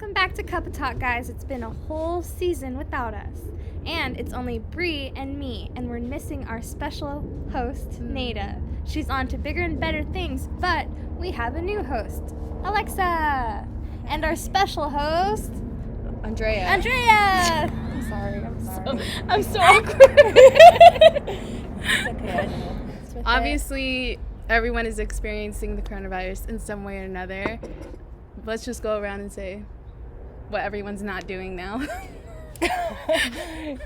Welcome back to Cup of Talk, guys. It's been a whole season without us. And it's only Bree and me, and we're missing our special host, Nada. She's on to bigger and better things, but we have a new host, Alexa. And our special host, Andrea. I'm sorry. I'm so awkward. It's okay, I know. Obviously, everyone is experiencing the coronavirus in some way or another. Let's just go around and say what everyone's not doing now.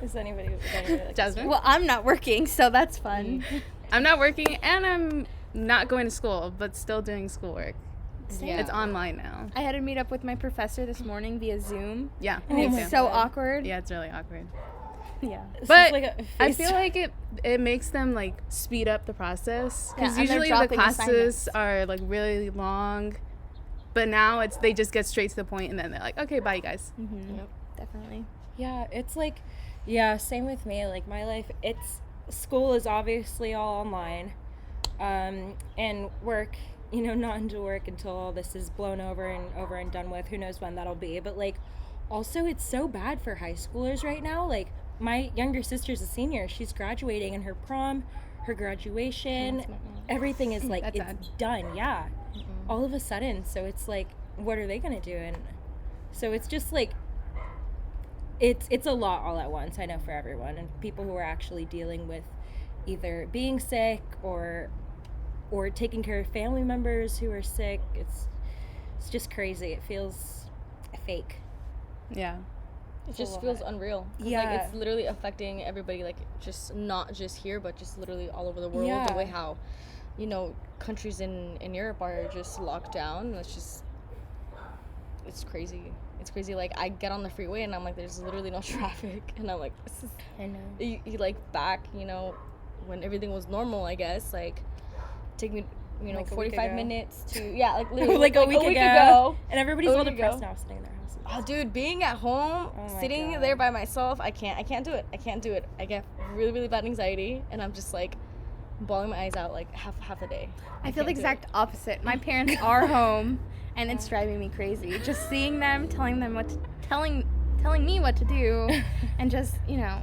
Is anybody like Jasmine? Well, I'm not working, so that's fun. I'm not working and I'm not going to school, but still doing schoolwork. Same. It's online now. I had to meet up with my professor this morning via Zoom. Yeah. And me it's too. so awkward. Yeah, it's really awkward. Yeah. But like I feel like it makes them like speed up the process Yeah, because and they're usually the dropping classes assignments. are like really long, but now they just get straight to the point and then they're like, okay, bye you guys. Mm-hmm. Yep, definitely. Yeah, it's like, yeah, same with me. Like my life, school is obviously all online, and work. Not into work until all this is blown over and done with. Who knows when that'll be? But like, also it's so bad for high schoolers right now. Like my younger sister's a senior. She's graduating, and her prom, her graduation, everything is like That's it's sad. done. Yeah, all of a sudden. So it's like, what are they gonna do? And so it's just like. It's a lot all at once, I know, for everyone, and people who are actually dealing with either being sick or taking care of family members who are sick. It's just crazy. It feels fake. Yeah. It just feels unreal. 'Cause, Yeah. like, it's literally affecting everybody, like, just not just here, but just literally all over the world. Yeah. The way how, countries in Europe are just locked down. It's crazy. It's crazy. Like, I get on the freeway and I'm like, there's literally no traffic. And I'm like, this is, I know. you like, back, when everything was normal, I guess, like, take me, Like a week 45 ago. minutes to, yeah, like, literally, like a week ago. ago. And everybody's A all week depressed ago. now, sitting in their houses. Oh, dude, being at home, Oh my sitting God. there by myself, I can't do it. I get really, really bad anxiety, and I'm just like bawling my eyes out like half the day. I feel the can't do exact opposite. My parents are home, and it's driving me crazy. Just seeing them, telling me what to do, and just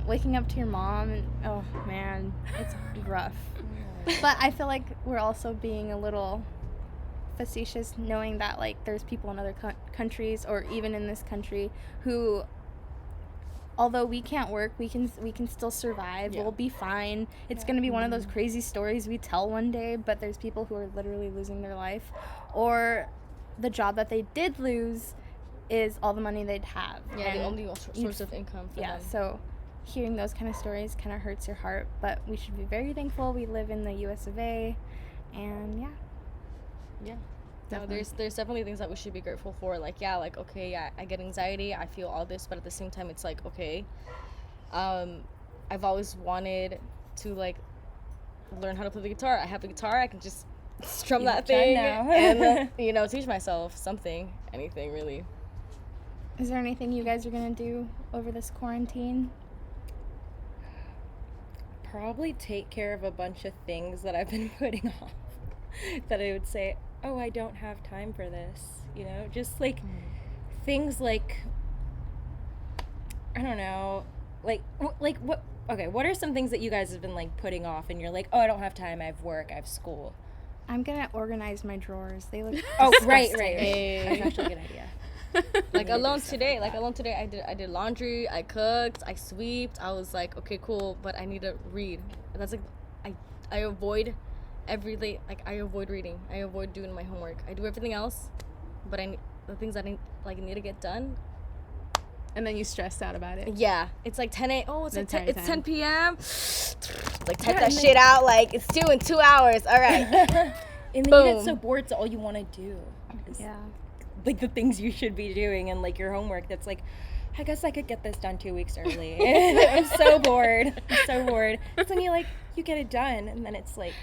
waking up to your mom, and oh man, it's rough. But I feel like we're also being a little facetious, knowing that like there's people in other countries or even in this country who, although we can't work, we can still survive. Yeah. We'll be fine. It's going to be one of those crazy stories we tell one day, but there's people who are literally losing their life, or the job that they did lose is all the money they'd have. Yeah, the And only source of income for yeah, them. so hearing those kind of stories kind of hurts your heart, but we should be very thankful we live in the US of A, and yeah. Yeah. No, Definitely. there's definitely things that we should be grateful for. Like, yeah, like, okay, yeah, I get anxiety, I feel all this, but at the same time, it's like, okay, I've always wanted to, like, learn how to play the guitar. I have a guitar, I can just strum that can thing now. and, teach myself something, anything, really. Is there anything you guys are going to do over this quarantine? Probably take care of a bunch of things that I've been putting off. That I would say, oh, I don't have time for this. Just like things like, I don't know, like what? Okay, what are some things that you guys have been like putting off, and you're like, oh, I don't have time. I have work. I have school. I'm going to organize my drawers. They look Oh, right. Hey. That's actually a good idea. Like alone today, I did laundry, I cooked, I sweeped. I was like, okay, cool, but I need to read. And that's like, I avoid everything. Like, I avoid reading. I avoid doing my homework. I do everything else, but the things that I need to get done. And then you stress out about it. Yeah, it's like 10 a. Oh, it's The like 10, entire it's time. 10 p.m. Like, type that shit out. Like, it's due in 2 hours. All right. And then you Boom. get so bored, so all you want to do is Yeah. like the things you should be doing, and like your homework that's like, I guess I could get this done 2 weeks early. I'm so bored. So then you get it done, and then it's like,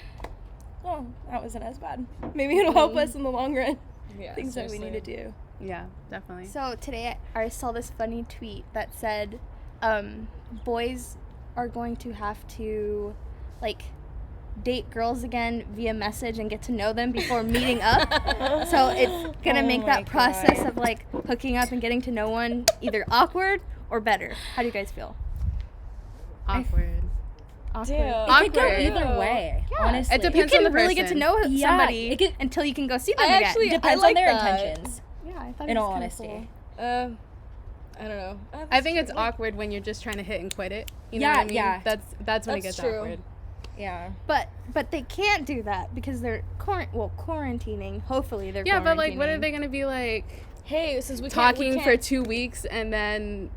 oh, that wasn't as bad. Maybe it'll help us in the long run. Yeah, Things that we need to seriously. do. Yeah, definitely. So today I saw this funny tweet that said boys are going to have to like date girls again via message and get to know them before meeting up. So it's gonna make my that process God. of like hooking up and getting to know one either awkward or better. How do you guys feel? Awkward. Awkward. Damn. It could go Awkward. either way, Yeah. honestly. It depends You on can the really get to person. know Yeah, somebody it could- until you can go see them I again. actually- Depends I on their like that. intentions, Yeah, I thought in it was all kinda honesty. cool. I don't know. I think it's awkward when you're just trying to hit and quit it. You know Yeah, what I mean? yeah. That's when it That's gets true. awkward. Yeah. But they can't do that because they're quarantining. Hopefully they're Yeah, but like, what are quarantining. they gonna be like? Hey, since we Talking can't, for 2 weeks and then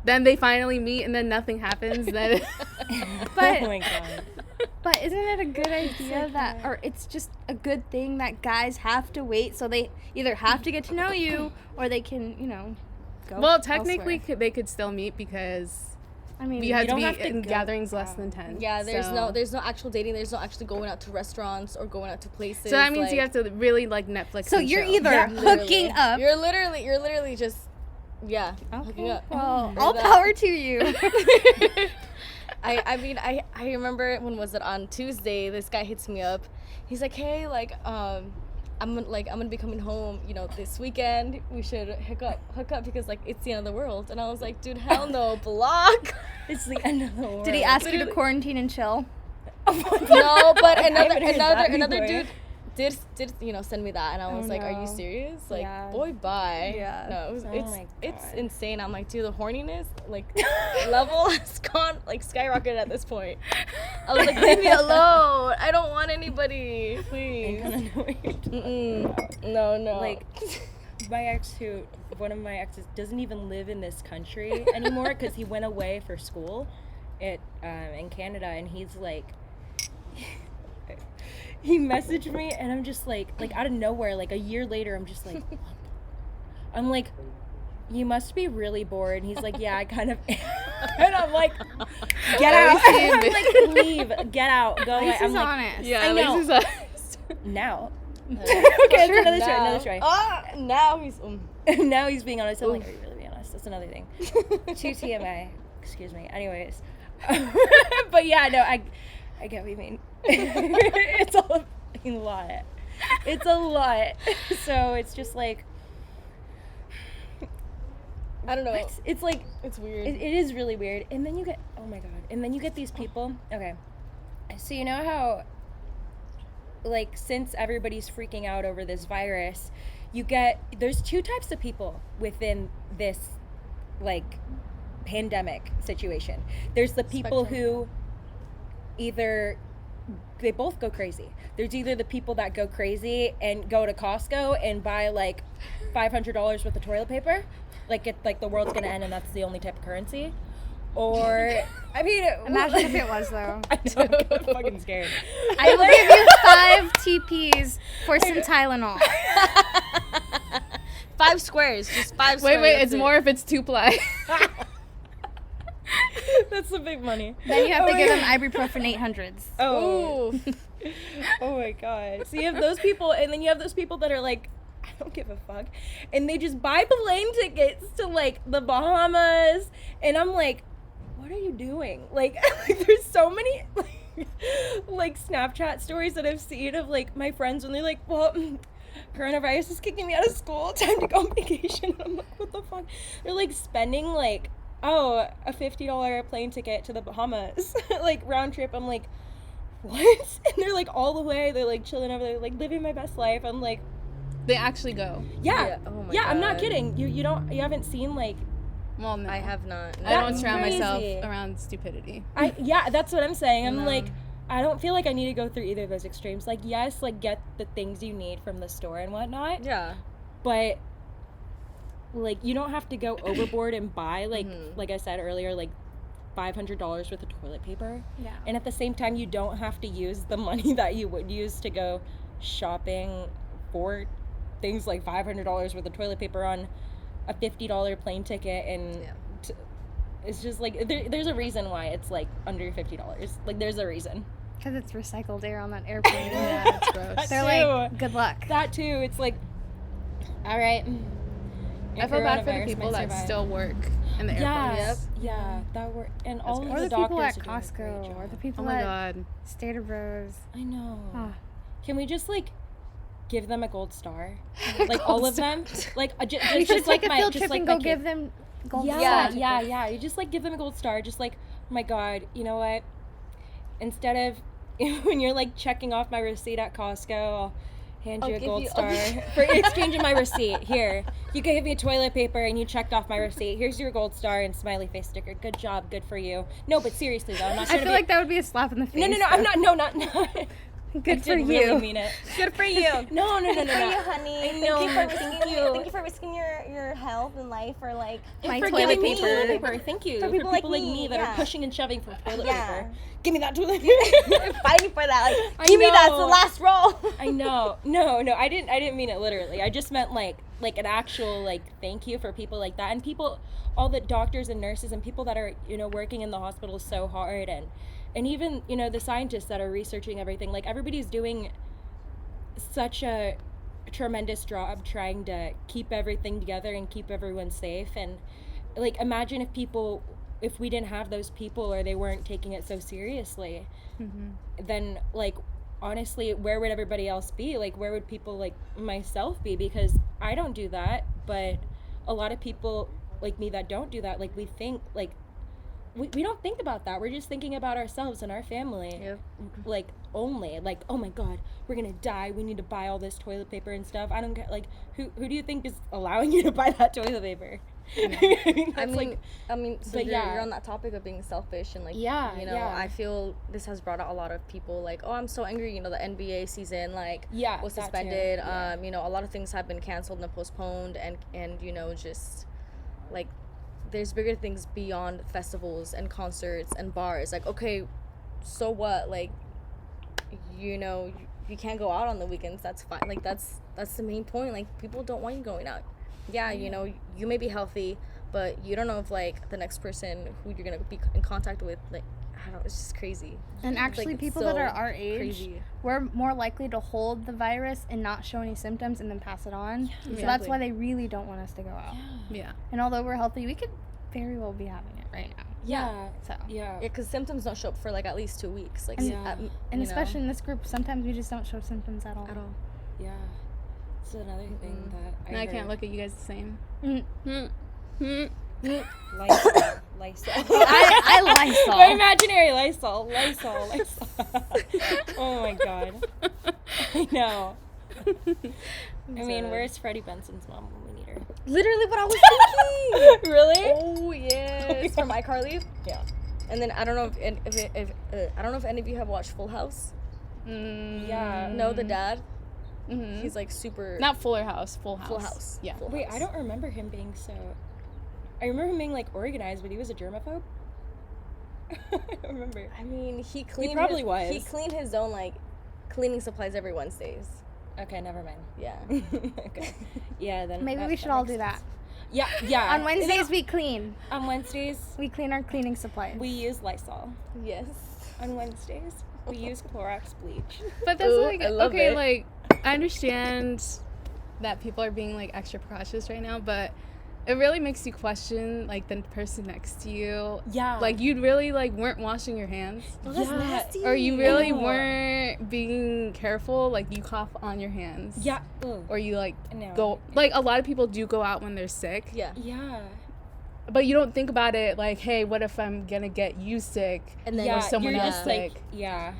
they finally meet and then nothing happens. Then But- Oh my God. But isn't it a good idea that, or it's just a good thing that guys have to wait so they either have to get to know you or they can, go well, technically elsewhere. they could still meet because I mean, you have to don't be have to in go gatherings less out. than 10. Yeah, there's so. no actual dating. There's no actually going out to restaurants or going out to places. So that means you like- have to really like Netflix. so and you're chill. either Yeah, hooking up. You're literally just hooking up. Well, Or all that. power to you. I mean I remember, when was it, on Tuesday, this guy hits me up. He's like, hey, like I'm gonna be coming home, this weekend. We should hook up because like it's the end of the world. And I was like, dude, hell no, block. It's the end of the world. Did he ask you to Literally. quarantine and chill? No, but haven't heard that another before. dude did send me that, and I was like, are you no. serious? Like, Yeah. boy, bye. Yeah. No, Oh my it's God. insane. I'm like, dude, the horniness like level has gone like skyrocketed at this point. I was like, leave me alone. I don't want anybody, I please. kinda know what you're talking about. No. Like, one of my exes doesn't even live in this country anymore because he went away for school in Canada, and he's like, he messaged me, and I'm just like out of nowhere, like a year later, I'm just like, I'm like, you must be really bored. And he's like, yeah, I kind of am. And I'm like, get out. I'm like, leave, get out, go away. This I'm is like, honest. Yeah, I at know. least it's now. Okay, Sure, another story. Now he's Now he's being honest. I'm like, are you really being honest? That's another thing. 2 TMA. Excuse me. Anyways. But yeah, no, I get what you mean. It's a fucking lot. It's a lot. So it's just like, I don't know. it's like, It's weird. it is really weird. And then you get, oh my God. And then you get these people. Okay. So you know how, like, since everybody's freaking out over this virus, there's 2 types of people within this, like, pandemic situation. There's the people who they both go crazy. There's either the people that go crazy and go to Costco and buy like $500 worth of toilet paper, like the world's gonna end and that's the only type of currency. Or, I mean, Imagine if it was though. I know, I'm fucking scared. I will give you 5 TPs for some Tylenol. 5 squares, just 5 squares. wait, that's it's it. more if it's 2-ply. That's the big money. Then you have to Oh give my them ibuprofen 800s. Oh. Ooh. Oh my God. So you have those people, and then you have those people that are like, I don't give a fuck. And they just buy plane tickets to like the Bahamas. And I'm like, what are you doing? Like there's so many like Snapchat stories that I've seen of like my friends when they're like, well, coronavirus is kicking me out of school, time to go on vacation. And I'm like, what the fuck? They're like spending like, a $50 plane ticket to the Bahamas, like round trip. I'm like, what? And they're like all the way, they're like chilling over there, like living my best life. I'm like, They actually go. yeah, Oh my I'm not God. kidding. You haven't seen like, Well, no. I have not. I don't That's surround myself crazy. around stupidity. that's what I'm saying. I'm No. like, I don't feel like I need to go through either of those extremes. Like, yes, like get the things you need from the store and whatnot, Yeah. but like you don't have to go overboard and buy like Mhm. like I said earlier, like $500 worth of toilet paper. Yeah. And at the same time, you don't have to use the money that you would use to go shopping for things like $500 worth of toilet paper on a $50 plane ticket. And Yeah. it's just like, there's a reason why it's like under $50. Like, there's a reason. Because it's recycled air on that airplane. Yeah, it's gross. That They're too. like, good luck. That too. It's like, all right. I feel bad for the Coronavirus people might that survive. still work in the airports. Yes. Yeah. That were and all of Or the the people doctors at are doing a great Costco, or job. the people Oh my at god. Stater Bros. I know. Oh. Can we just like give them a gold star? Like all of them? Like We should like take a my field just trip like and my go give kid. them gold Yeah, stars. yeah. You just like give them a gold star. Just like, oh my god, you know what? Instead of when you're like checking off my receipt at Costco, I'll hand you a gold star for exchanging my receipt. Here, you gave me toilet paper and you checked off my receipt. Here's your gold star and smiley face sticker. Good job, good for you. No, but seriously though, I'm not I trying to feel be. like that would be a slap in the face. No, I'm not. No, not. Good I for did you. really mean it. Good for you. No. Good for you, honey. I Thank know, you for risking thank you. Thank you for risking your health and life for like My for toilet giving me paper. toilet paper. Thank you. For people like me, that yeah. are pushing and shoving for toilet Yeah. paper. Give me that toilet paper. fighting for that. Like, I give me that. It's the know. last roll. I know. No, I didn't mean it literally. I just meant like an actual like thank you for people like that and people, all the doctors and nurses and people that are working in the hospital so hard and even the scientists that are researching everything. Like everybody's doing such a tremendous job trying to keep everything together and keep everyone safe. And like imagine if we didn't have those people or they weren't taking it so seriously, then like honestly, where would everybody else be? Like where would people like myself be? Because I don't do that, but a lot of people like me that don't do that, like we think like we don't think about that. We're just thinking about ourselves and our family. Yep. Like only like, oh my god, we're gonna die, we need to buy all this toilet paper and stuff. I don't get like who do you think is allowing you to buy that toilet paper? I mean, so but you're on that topic of being selfish and like, Yeah, you know, yeah. I feel this has brought out a lot of people like, oh, I'm so angry, you know, the NBA season like Yeah, was that too. suspended. Yeah. You know, a lot of things have been canceled and postponed and you know, just like there's bigger things beyond festivals and concerts and bars. Like, okay, so what? Like, you know, you can't go out on the weekends. That's fine. Like, that's the main point. Like, people don't want you going out. Yeah, you know, you may be healthy, but you don't know if, like, the next person who you're going to be in contact with, like, I don't know, it's just crazy. And actually, Like, people so that are our age, crazy. we're more likely to hold the virus and not show any symptoms and then pass it on. So that's Exactly. why they really don't want us to go out. Yeah. And although we're healthy, we could very well be having it right now. Yeah. So. Yeah. Yeah, because symptoms don't show up for, like, at least 2 weeks. Like, And- Yeah. And you especially in this group, sometimes we just don't show symptoms at all. know, at all. Yeah. It's another thing that I And I heard. can't look at you guys the same. Mm. Lysol. I Lysol. My imaginary Lysol. Oh my god. I know. I mean, where's Freddie Benson's mom when we need her? Literally what I was thinking. Really? Oh yes, from iCarly. Yeah. And then I don't know if I don't know if any of you have watched Full House. Yeah. No, the dad. Mm-hmm. He's like super. Not Fuller House, Full House. Full House. Yeah. Full Wait, House. I don't remember him being so. I remember him being like organized, but he was a germaphobe. I don't remember. I mean, he cleaned. probably He was. cleaned his own like cleaning supplies every Wednesdays. Okay, never mind. Yeah. Okay. Yeah, then. Mm-hmm. Maybe we should all do that. Yeah, yeah. On Wednesdays, we clean. On Wednesdays, We clean our cleaning supplies. we use Lysol. Yes. On Wednesdays, we use Clorox bleach. But that's Ooh, like I love okay, it. like I understand that people are being like extra cautious right now, but it really makes you question like the person next to you. Yeah. Like you really like weren't washing your hands. Oh, that's Yeah. nasty. Or you really know. weren't being careful, like you cough on your hands. Yeah. Ugh. Or you like No. go like a lot of people do go out when they're sick. Yeah. Yeah. But you don't think about it like, hey, what if I'm gonna get you sick? And then Yeah, someone you're else just sick. like, yeah.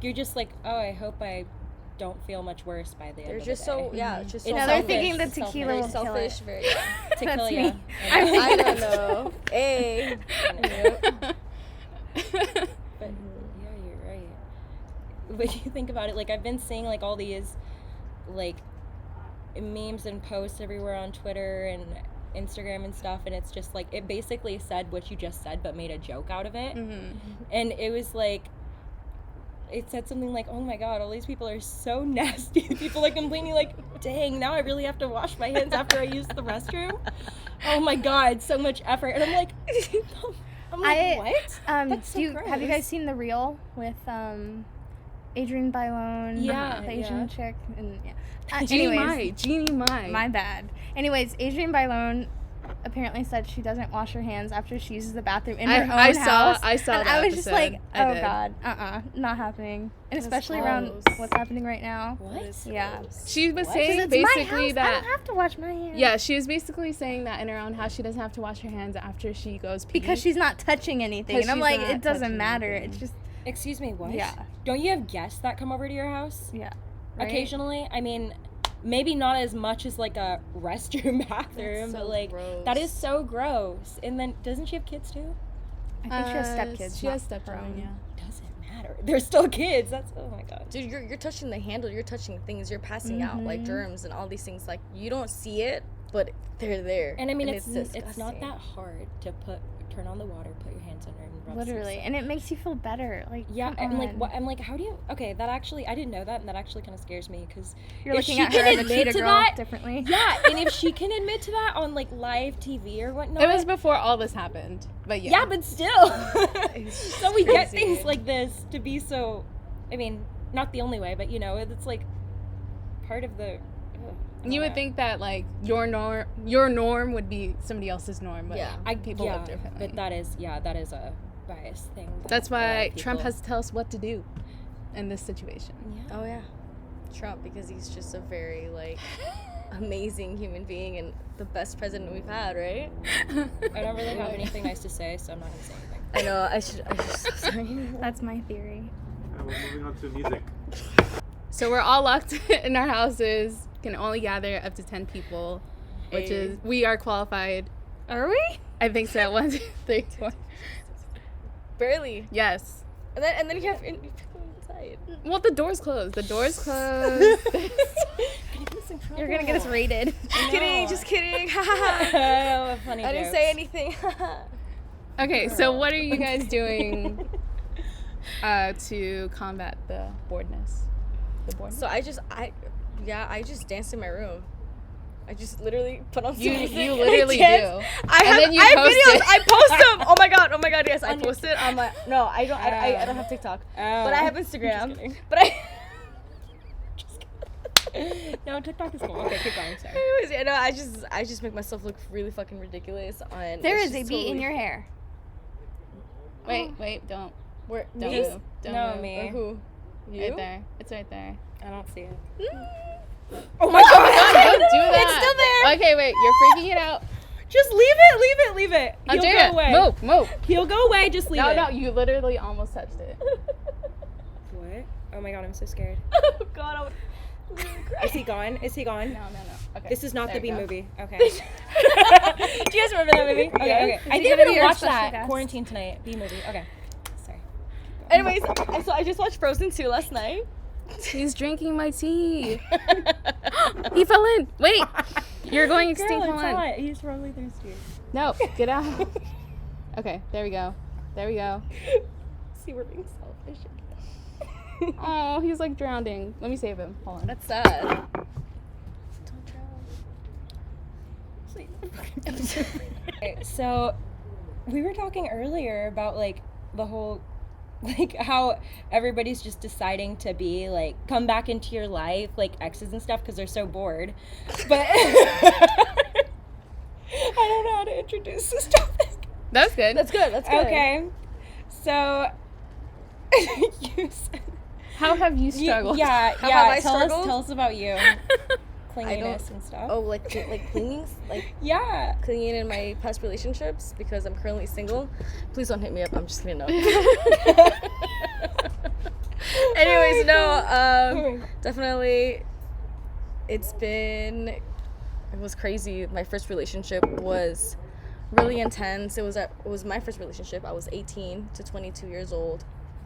You're just like, oh, I hope I don't feel much worse by the end they're of just the day. so it's just so It's No, they're selfish. thinking the It's tequila very will kill selfish. it. Very. To That's kill me. ya. I don't know. Hey. But yeah, you're right. But you think about it, like I've been seeing like all these like memes and posts everywhere on Twitter and Instagram and stuff, and it's just like it basically said what you just said but made a joke out of it. Mm-hmm. And it was like it said something like, oh my god, all these people are so nasty. People are complaining like, dang, now I really have to wash my hands after I use the restroom. Oh my god, so much effort. And I'm like what? That's so Have you gross. guys seen the reel with Adrienne Bailon? Yeah, the Asian yeah. chick. And yeah. Jeannie Anyways, Mai. Jeannie Mai. my bad. Anyways, Adrienne Bailon apparently said she doesn't wash her hands after she uses the bathroom in her own I house. saw And that I was just episode. like, I oh did. God, not happening. And That's especially around gross. what's happening right now. What? Yeah. She was What? saying It's my basically house. I that. don't have to wash my hands. Yeah, she was basically saying that in her own house she doesn't have to wash her hands after she goes pee. Because she's not touching anything. 'Cause And I'm she's like, not it doesn't touching matter. anything. It's just, Excuse me, what? Yeah. Don't you have guests that come over to your house? yeah. Right? Occasionally? I mean, maybe not as much as like a restroom bathroom, so but like gross. that is so gross. And then doesn't she have kids too? I think she has stepkids. She not has stepchildren, grown. yeah. Doesn't matter. They're still kids. That's oh my god. Dude, you're touching the handle, you're touching things, you're passing out like germs and all these things. Like you don't see it, but they're there. And I mean, it's disgusting. not that hard to turn on the water, put your hands under, and rub some Literally. stuff. And it makes you feel better. Like, Yeah, come I'm like, on. what? I'm like, how do you? Okay, that actually, I didn't know that, and that actually kind of scares me because You're if looking she at her can as a admit cheetah to girl that, differently. yeah, and if she can admit to that on like live TV or whatnot, It was before all this happened, but yeah. yeah, but still, so we get crazy. things like this to be so. I mean, not the only way, but you know, it's like part of the. You would think that like your norm would be somebody else's norm, but Yeah. people live differently. but that is a bias thing. That's A lot why of Trump people- has to tell us what to do in this situation. Yeah. Oh yeah, Trump, because he's just a very like amazing human being and the best president we've had, right? I don't really have anything nice to say, so I'm not gonna say anything. I know. I should. Sorry. That's my theory. We're moving on to music. So we're all locked in our houses, can only gather up to 10 people, which is, we are qualified. Are we? I think so. 1, 2, 3, 4. Barely. Yes. And then you have people inside. Well, the door's closed. The door's closed. You're going to get us raided. Just kidding. Just kidding. Oh, funny I didn't jokes. say anything. Okay, so what are you guys doing to combat the boredness? The boredness? So I just dance in my room. I just literally put on some You music. you and literally I do. dance. I have, then you I have post videos. it. I post them. Oh my god, yes, I On your post it on my. No, I don't. I don't have TikTok, but I have Instagram. But I. No, TikTok is cool. Okay, keep going. Sorry. Anyways, yeah, no, I just make myself look really fucking ridiculous on. There it's is a just beat in totally- your hair. Wait, don't. Where Don't me? move. Don't No, move. me. Or who? You? Right there. It's right there. I don't see it. Oh my god! Don't do that. It's still there. Okay, wait. You're freaking it out. Just leave it. Leave it. He'll Andrea, go away. move. He'll go away. Just leave it. No, you literally almost touched it. What? Oh my god, I'm so scared. Oh god, I would. Is he gone? No. Okay. This is not there the we B go. movie. Okay. Do you guys remember that movie? Okay. I think gonna I'm be gonna your watch special that. guest? Quarantine tonight. B movie. Okay. Sorry. Anyways, so I just watched Frozen 2 last night. He's drinking my tea. He fell in. Wait. You're going extinct. Hold on. He's probably thirsty. No, get out. Okay, there we go. See, we're being selfish. Oh, he's like drowning. Let me save him. Hold on. That's sad. Don't drown. Okay, so we were talking earlier about like the whole like how everybody's just deciding to be like come back into your life like exes and stuff because they're so bored, but I don't know how to introduce this topic. That's good. That's good. That's good. Okay, so you said, How have you struggled? yeah, How have I tell struggled? us about you clinginess and stuff. Oh, like clinging, like Yeah. clinging in my past relationships because I'm currently single. Please don't hit me up. I'm just kidding. No. Anyways, no. Definitely. It was crazy. My first relationship was really intense. It was my first relationship. I was 18 to 22 years old,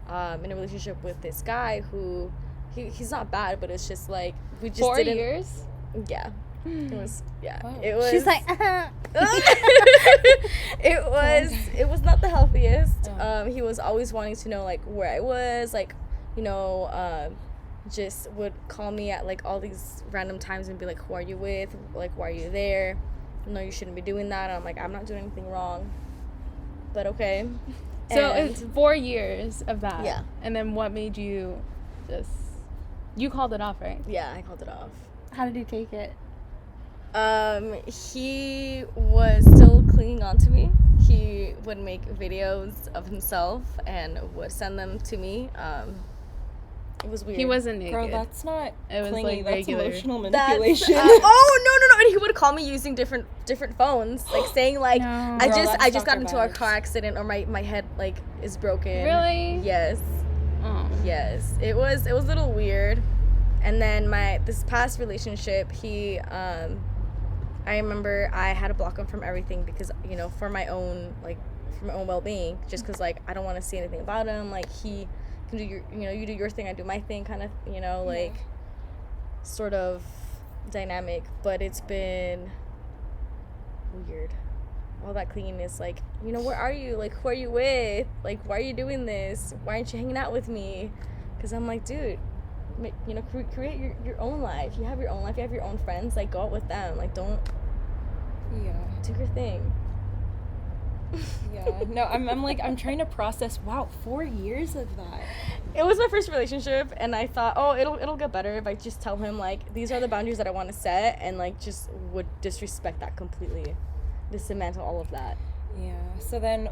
in a relationship with this guy who, he's not bad, but it's just like we just 4 didn't. years? Yeah. It was Wow. It was. She's like, it was not the healthiest. He was always wanting to know like where I was, like, you know, just would call me at like all these random times and be like, who are you with? Like, why are you there? No, you shouldn't be doing that. And I'm like, I'm not doing anything wrong. But okay. So And- it's 4 years of that. Yeah. And then what made you you called it off, right? yeah, I called it off. how did you take it? He was still clinging on to me. He would make videos of himself and would send them to me. It was weird. He wasn't naked. Girl, that's not It was, clingy. like, That's regular. emotional That's, manipulation. no, and he would call me using different phones, like saying like No. I Girl, just that's got stalker into a vibes. car accident or my head like is broken. Really? Yes. Oh. Yes, it was a little weird. And then this past relationship, he I remember I had to block him from everything because for my own well-being, just because like I don't want to see anything about him. Like he can do you do your thing, I do my thing, kind of like sort of dynamic. But it's been weird. All that clinginess, like, where are you? Like, who are you with? Like, why are you doing this? Why aren't you hanging out with me? Because I'm like, dude, create your own life. You have your own life. You have your own friends. Like, go out with them. Like, don't do your thing. Yeah. No, I'm trying to process. Wow, 4 years of that. It was my first relationship, and I thought, oh, it'll get better if I just tell him, like, these are the boundaries that I want to set, and, like, just would disrespect that completely. Dismantle all of that. Yeah. So then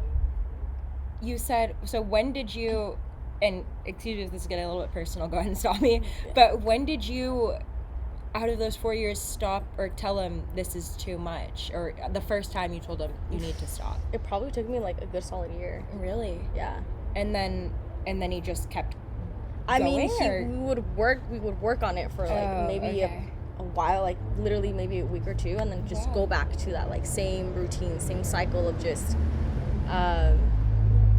you said, so when did you, and excuse me if this is getting a little bit personal, go ahead and stop me, but when did you, out of those 4 years, stop or tell him this is too much? Or the first time you told him you need to stop? It probably took me, like, a good solid year. Really? Yeah. And then he just kept I mean, going, or? we would work on it for, like, Oh, maybe okay. a while, like, literally maybe a week or two, and then just go back to that, like, same routine, same cycle of just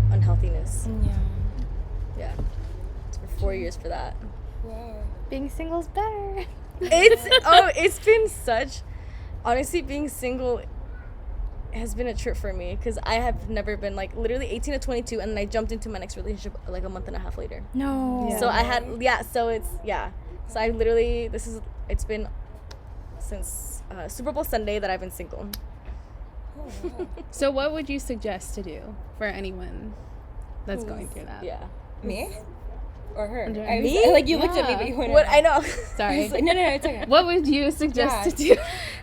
unhealthiness. Yeah. Yeah. It's for 4 years for that. Wow. Being single's better. It's been such, honestly, being single has been a trip for me, because I have never been, like, literally 18 to 22, and then I jumped into my next relationship like a month and a half later. No. So I had, so I literally, it's been since Super Bowl Sunday that I've been single. Oh, wow. So what would you suggest to do for anyone that's going through that? Yeah. Me? Or her? Andrea. I was, Me? like, you looked at me, Yeah. but you went. What I know. Sorry. No, it's okay. What would you suggest Yeah. to do?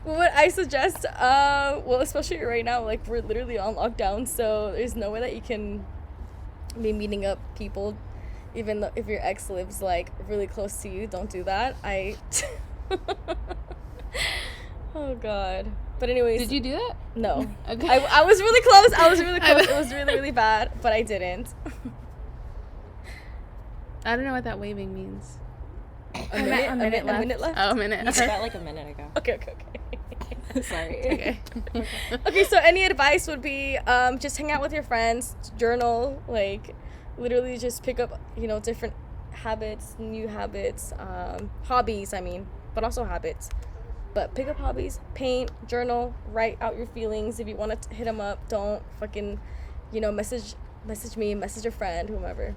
What I suggest, well, especially right now, like, we're literally on lockdown, so there's no way that you can be meeting up people, even though if your ex lives, like, really close to you. Don't do that. Oh, God. But anyways. Did you do that? No. Okay. I was really close. It was really, really bad, but I didn't. I don't know what that waving means. A minute left? Oh, a minute. You said that like a minute ago. Okay. Sorry. Okay. Okay, so any advice would be just hang out with your friends, journal, like, literally just pick up, different habits, new habits, hobbies, but also habits. But pick up hobbies, paint, journal, write out your feelings. If you want to hit them up, don't fucking, message me, message a friend, whomever.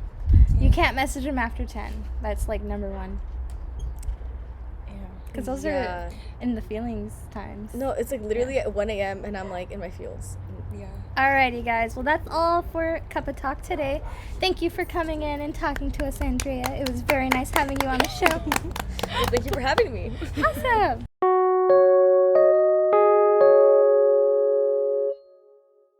You can't message them after 10. That's like number one. Yeah. Because those Yeah. are in the feelings times. No, it's like literally at 1 a.m. and I'm like in my feels. Yeah. Alrighty, guys. Well, that's all for Cup of Talk today. Thank you for coming in and talking to us, Andrea. It was very nice having you on the show. Thank you for having me. Awesome.